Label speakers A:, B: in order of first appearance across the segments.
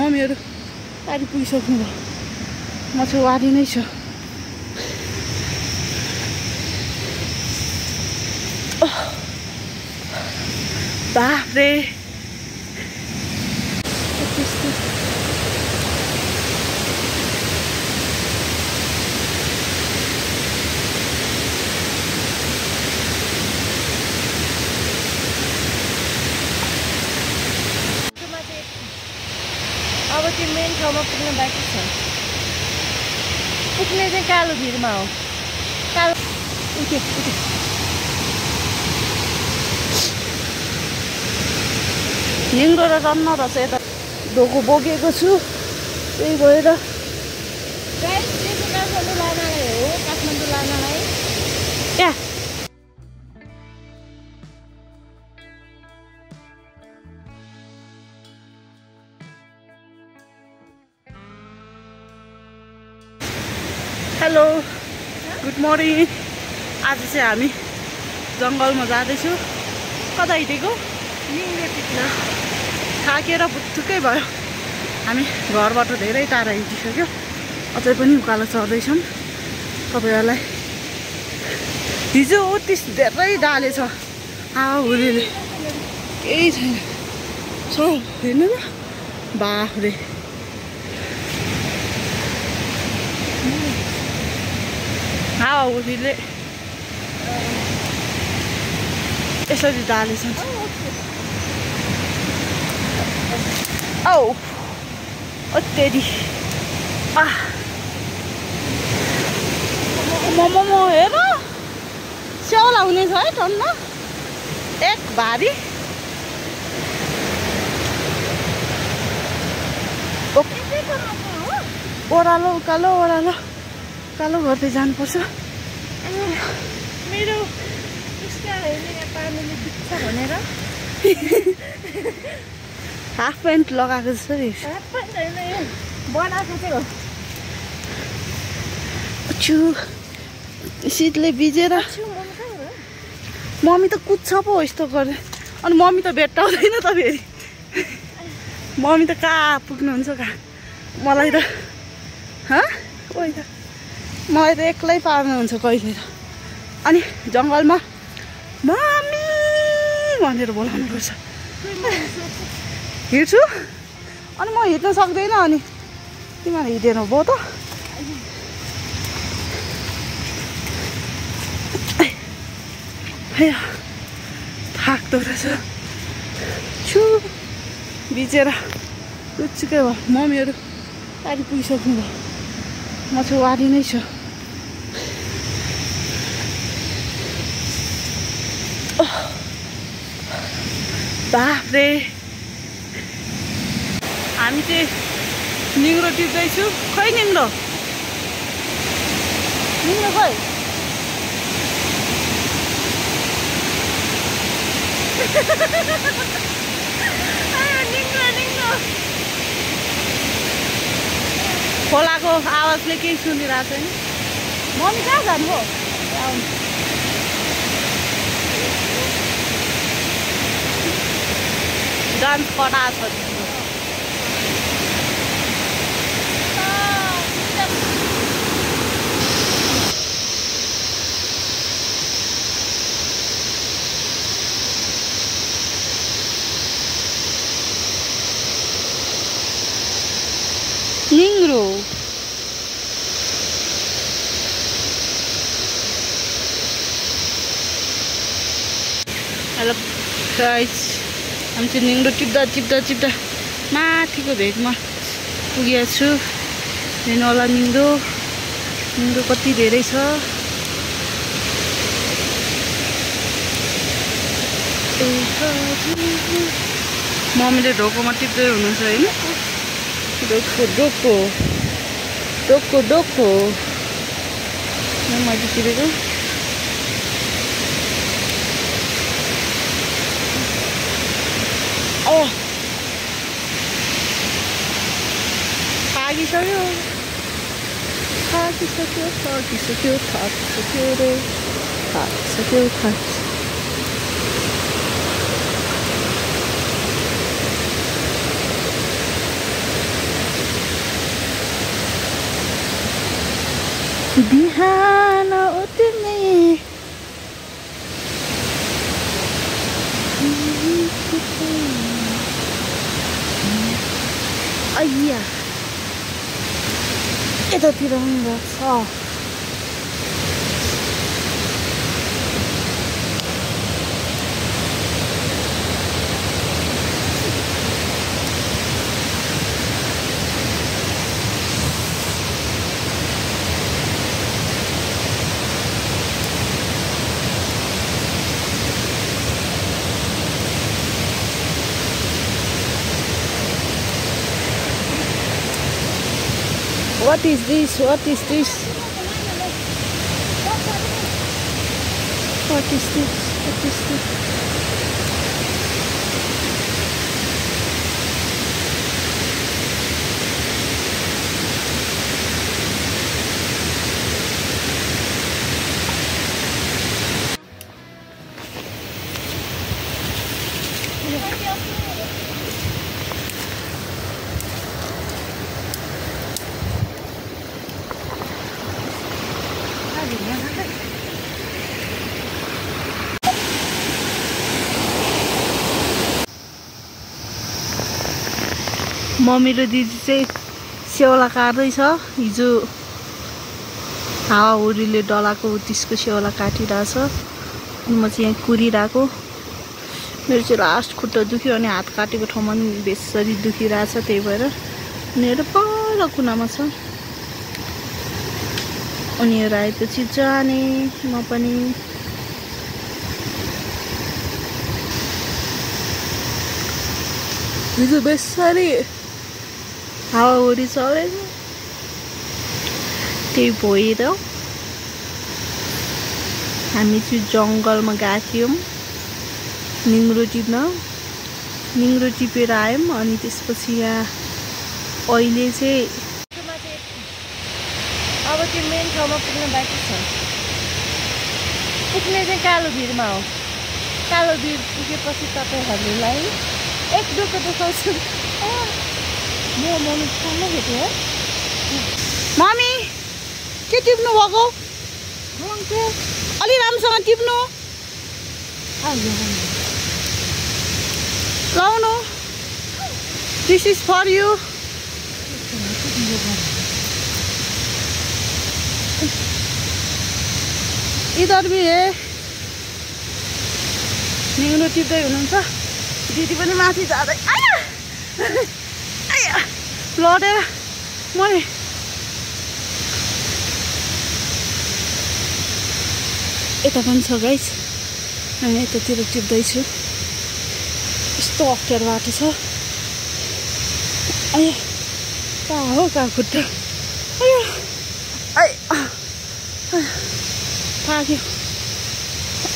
A: मम्मीहरू गाडी पुगिसक्नु भयो म चाहिँ वारी नै छु बाफ्रे
B: अब त्यो मेन ठाउँमा पुग्न बाँकी छ पुग्ने चाहिँ कालो भिरमा हो कालो उठ्यो
A: हिँड्दो र रन्न रहेछ यता ढोको बोकेको छु त्यही भएर
B: काठमाडौँ लानलाई हो काठमाडौँ लानलाई
A: क्या हेलो गुड मर्निङ आज चाहिँ हामी जङ्गलमा जाँदैछु कता हिँडेको
B: निङ्गो टिप्न
A: थाकेर पुत्थुकै भयो हामी घरबाट धेरै टाढा हिँडिसक्यो अझै पनि उकालो चढ्दैछौँ तपाईँहरूलाई हिजो उत्तिस धेरै डाले छ हावाहुरीले केही छैन छ हेर्नु न बाफ्रे हावाहुरीले यसरी डालेछन् औ अत्यादि मोमो हेर स्याउला हुनेछ है टन्न एक भारी ओह्रालो उकालो ओह्रालो उकालो गर्दै जानुपर्छ
B: मेरो पानीले दुख्छ भनेर
A: हाफ प्यान्ट लगाएको जस्तो नि
B: बनाएको चाहिँ हो
A: शीतले भिजेर मम्मी त कुद्छ पो यस्तो गरे अनि मम्मी त भेट्टाउँदैन त फेरि मम्मी त कहाँ पुग्नुहुन्छ कहाँ मलाई त मलाई त एक्लै पार्नुहुन्छ कहिले त अनि जङ्गलमा मम्मी भनेर बोलाउनुपर्छ हिँड्छु अनि म हिँड्न सक्दैन अनि तिमीहरू हिँडेनौ भयो त थाक्दो रहेछ छु भिजेर रुचुकै भयो मम्मीहरू गाडी पुगिसक्नु भयो म चाहिँ वारी नै छु बाफ्रे हामी चाहिँ निङ्ग्रो टिप्दैछु खै निङ्ग्रो खै खोलाको आवाजले केही सुनिरहेको छैन मम्मी कहाँ जानु हो डान्स पटाएको छ निङ्ग्रो हेलो गाइस हामी चाहिँ निङ्ग्रो टिप्दा माथिको भेगमा पुगेको छु हेर्नु होला निङ्ग्रो कति धेरै छ मम्मीले ढोकोमा टिप्दै हुनुहुन्छ होइन डोको मैले टिपेको थाकिसक्यो बिहान उठ्ने अय्या यतातिर पनि छ What is this? What is this? What is this? What is this? Mummy र दिदी चाहिँ स्याउला काट्दैछ हिजो हावाहुरीले डलाको त्यसको स्याउला काटिरहेछ अनि म चाहिँ यहाँ कुरिरहेको मेरो चाहिँ लास्ट खुट्टा दुख्यो अनि हात काटेको ठाउँमा पनि बेसरी दुखिरहेछ त्यही भएर उनीहरू पर कुनामा छ उनीहरू आएपछि जाने म पनि हिजो बेसरी हावाहुरी चलेछ त्यही भएर हामी चाहिँ जङ्गलमा गएको थियौँ निङ्ग्रो टिपेर आयौँ अनि त्यसपछि यहाँ अहिले चाहिँ
B: अब त्यो मेन ठाउँमा पुग्न बाँकी छ पुग्ने चाहिँ कालोभिरमा हो कालोभिर पुगेपछि तपाईँहरूलाई एक डोको देखाउँछु मम्मी सानो भेट्यो है
A: मम्मी के टिप्नु भएको अलि राम्रोसँग टिप्नु लाउनु दिस इज फर यु इधर भी है निङ्ग्रो टिप्दै हुनुहुन्छ दिदी पनि माथि जाँदै आया आया लडेर मैले यता पनि छ गाइस हामी यतातिर टिप्दैछु यस्तो अप्ठ्यारो बाटो छ आया कहाँ हो कहाँ खुट्टा आया थाक्यो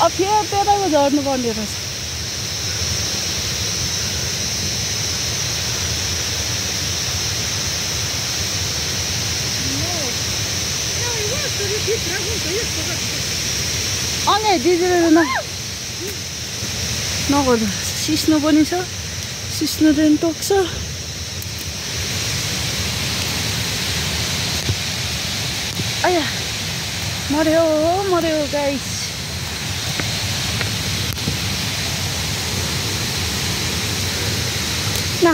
A: अब फेरि त्यताको झर्नु पर्ने रहेछ अनि दिदीले नगर्नु सिस्नो पनि छ सिस्नोले पनि टोक्छ आया मर्यो गाइस ना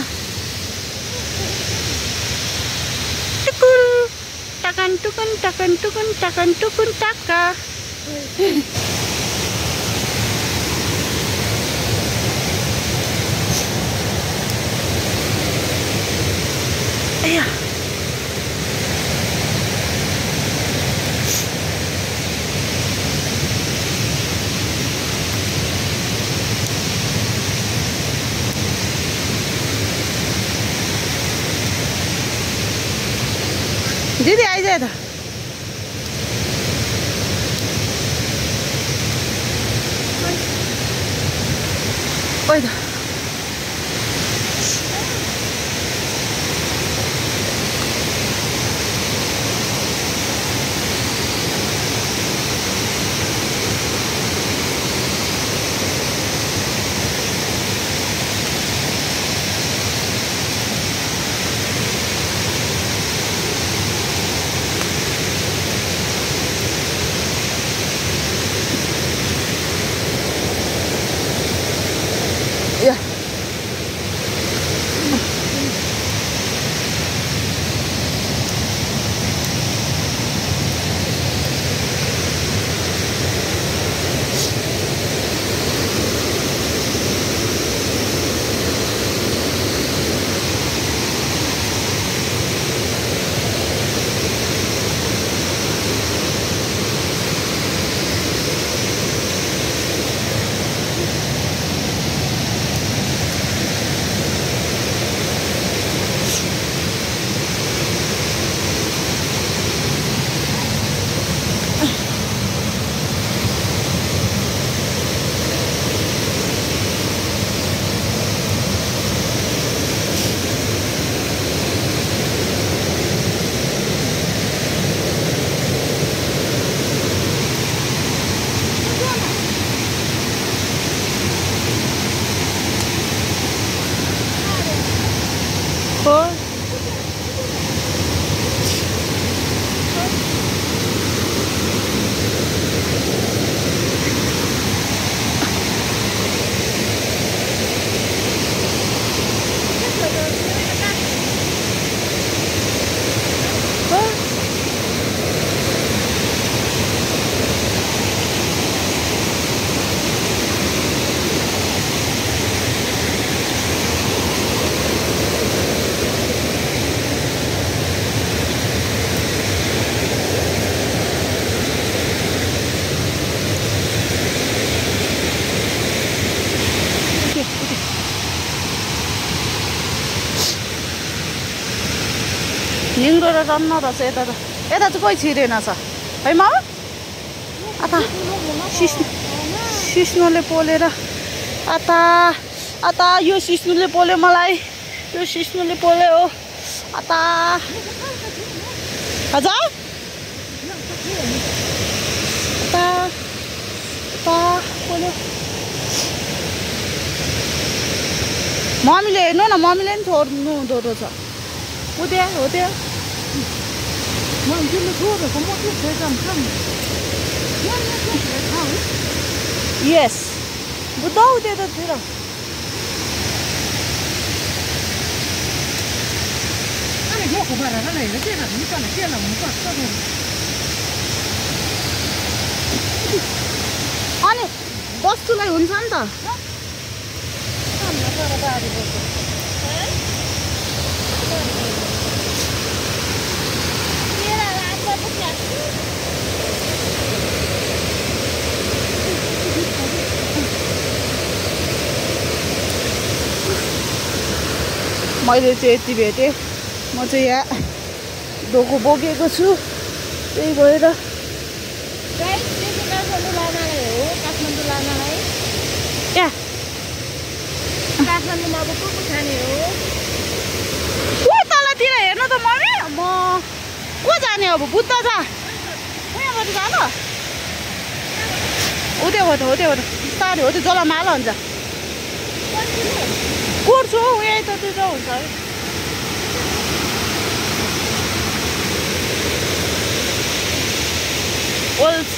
A: टुकुन टकन टुकुन टक्का आया दीदी आइज त ओइ त निङ्रो र रन्न रहेछ यता त यता चाहिँ कोही छिरेन छ है म अता सिस्नुले पोलेर अता यो सिस्नुले पोल्यो मलाई यो सिस्नुले पोल्यो अता हजुर अता पोल्यो मम्मीले हेर्नु न मम्मीले पनि छोड्नु हुँदो रहेछ हो त्यहाँ यस बुझ्दौ त्यतातिर अनि वस्तुलाई हुन्छ नि त मैले चाहिँ यति भेटेँ म चाहिँ यहाँ डोको बोकेको छु त्यही भएर
B: काठमाडौँमा अब को खाने हो
A: तलतिर हेर्नु त मम्मी म को जाने अब बुद्ध छ उहाँबाट जानु हो त्योबाट बिस्तारै हो त्यो जलामाला हुन्छ कुर्छु यही त त्यो हुन्छ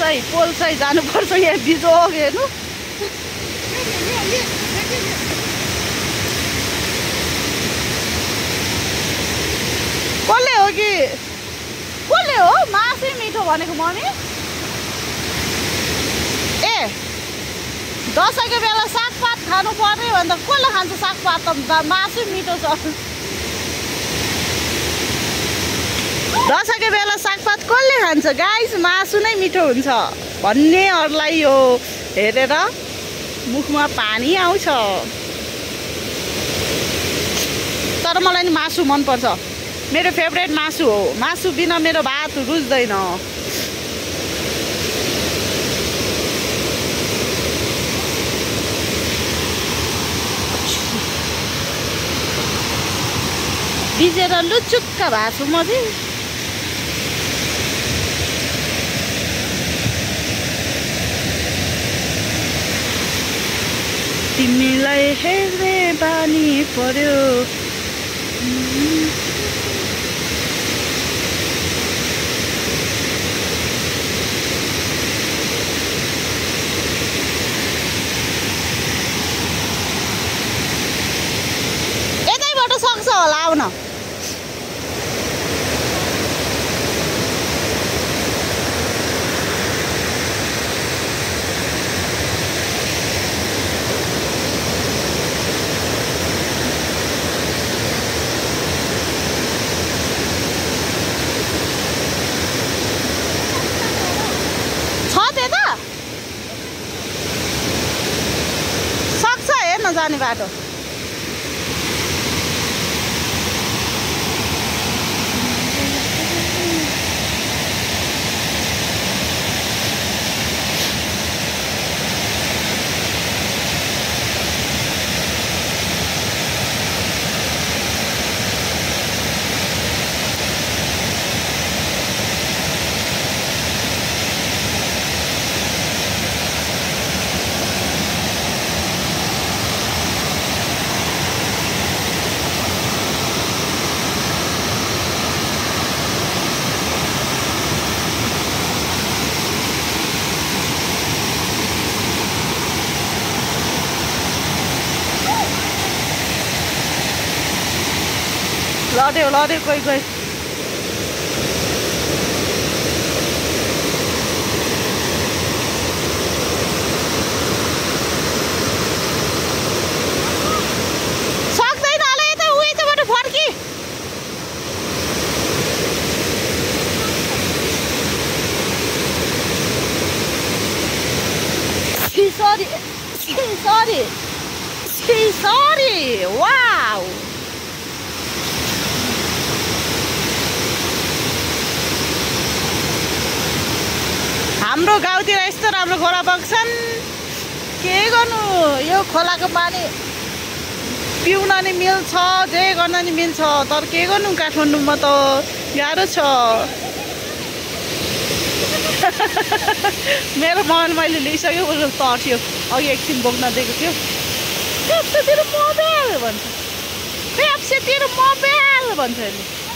A: है पोल्साई जानुपर्छ यहाँ बिजोग हेर्नु कसले हो मासै मिठो भनेको मम्मी ए दसैँको बेला सागपात खानु पर्ने भने त कसले खान्छ सागपात त मासु मिठो छ दसैँको बेला सागपात कसले खान्छ गाइस मासु नै मिठो हुन्छ भन्नेहरूलाई यो हेरेर मुखमा पानी आउँछ तर मलाई नि मासु मनपर्छ मेरो फेभरेट मासु हो मासु बिना मेरो भात रुच्दैन भिजेर लुचुक्क भएको छु म चाहिँ तिमीलाई हेर्ने बानी पर्यो यतैबाट सक्छ होला आउन जाने बाटो लड्यो कोही सक्दैन होला यता उयैबाट फर्की sorry wow हाम्रो गाउँतिर यस्तो राम्रो घोडा बग्छन् के गर्नु यो खोलाको पानी पिउन नि मिल्छ जे गर्न नि मिल्छ तर के गर्नु काठमाडौँमा त गाह्रो छ मेरो मोबाइल मैले लिइसक्यो उसले तर्स्यो अघि एकछिन बोक्न दिएको थियो तेरो मोबाइल भन्छ तेरो मोबाइल भन्छ अहिले